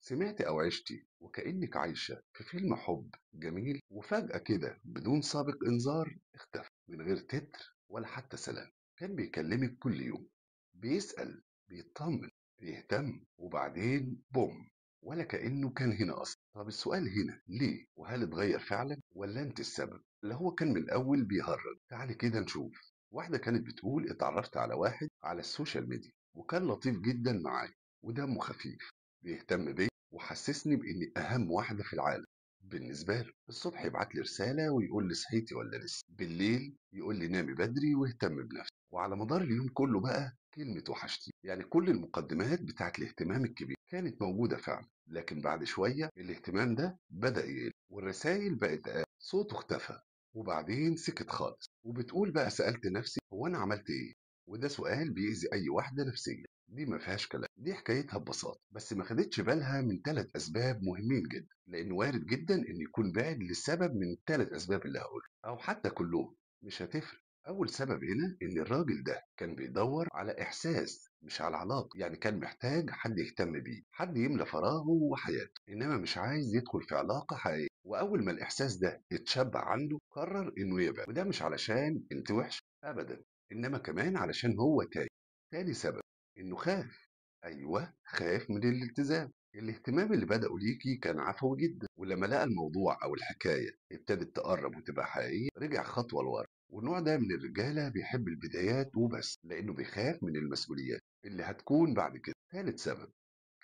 سمعت أو عشتي وكأنك عايشة في فيلم حب جميل وفجأة كده بدون سابق إنذار اختفى من غير تتر ولا حتى سلام. كان بيكلمك كل يوم، بيسأل، بيطمن، بيهتم، وبعدين بوم، ولا كأنه كان هنا أصلا. طب السؤال هنا ليه؟ وهل اتغير فعلا ولا أنت السبب؟ اللي هو كان من الأول بيهرج. تعالي كده نشوف. واحدة كانت بتقول اتعرفت على واحد على السوشيال ميديا وكان لطيف جدا معايا ودمه خفيف، بيهتم بيا وحسسني بإني أهم واحدة في العالم بالنسبة له. الصبح يبعت لي رسالة ويقول لي صحيتي ولا لسه، بالليل يقول لي نامي بدري واهتم بنفسك، وعلى مدار اليوم كله بقى كلمة وحشتي. يعني كل المقدمات بتاعت الاهتمام الكبير كانت موجودة فعلا، لكن بعد شوية الاهتمام ده بدأ يقل والرسائل بقت أقل، صوته اختفى وبعدين سكت خالص. وبتقول بقى سألت نفسي هو أنا عملت إيه؟ وده سؤال بيأذي أي واحدة نفسيا. دي ما فيهاش كلام، دي حكايتها ببساطة، بس ما خدتش بالها من ثلاث أسباب مهمين جدا، لأن وارد جدا إن يكون بعد لسبب من الثلاث أسباب اللي هقولها أو حتى كلهم، مش هتفرق. أول سبب هنا إن الراجل ده كان بيدور على إحساس مش على علاقة، يعني كان محتاج حد يهتم بيه، حد يملى فراغه وحياته، إنما مش عايز يدخل في علاقة حقيقية. وأول ما الإحساس ده اتشبع عنده قرر إنه يبعد، وده مش علشان أنت وحش أبدا، إنما كمان علشان هو تايه. تاني سبب إنه خاف، أيوه خاف من الالتزام. الاهتمام اللي بدأوا ليكي كان عفوي جدا، ولما لقى الموضوع أو الحكاية ابتدت تقرب وتبقى حقيقية رجع خطوة لورا. والنوع ده من الرجالة بيحب البدايات وبس، لأنه بيخاف من المسؤوليات اللي هتكون بعد كده. ثالث سبب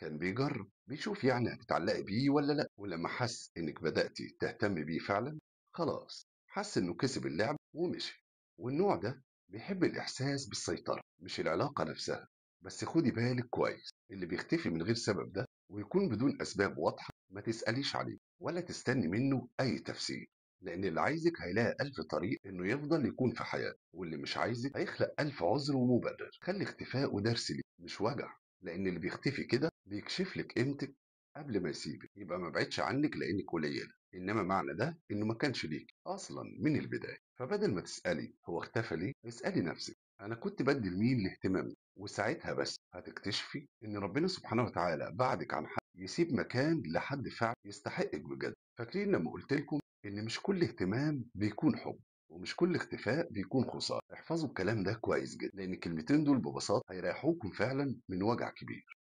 كان بيجرب، بيشوف يعني هتتعلقي بيه ولا لا، ولما حس انك بدأتي تهتمي بيه فعلا خلاص حس انه كسب اللعب ومشي. والنوع ده بيحب الاحساس بالسيطرة مش العلاقة نفسها. بس خدي بالك كويس، اللي بيختفي من غير سبب ده ويكون بدون اسباب واضحة ما تسأليش عليه ولا تستني منه اي تفسير، لان اللي عايزك هيلاقي الف طريق انه يفضل يكون في حياتك، واللي مش عايزك هيخلق الف عذر ومبرر. خلي اختفائه درس ليك مش وجع، لأن اللي بيختفي كده بيكشف لك قيمتك قبل ما يسيبك. يبقى ما بعدش عنك لأنك قليلة، إنما معنى ده إنه ما كانش ليك أصلا من البداية. فبدل ما تسألي هو اختفى ليه، اسألي نفسك أنا كنت بدي لمين الاهتمام، وساعتها بس هتكتشفي إن ربنا سبحانه وتعالى بعدك عن حد يسيب مكان لحد فعلا يستحقك بجد. فاكرين لما قلت لكم إن مش كل اهتمام بيكون حب ومش كل اختفاء بيكون خسارة؟ احفظوا الكلام ده كويس جدا، لأن الكلمتين دول ببساطة هيريحوكم فعلا من وجع كبير.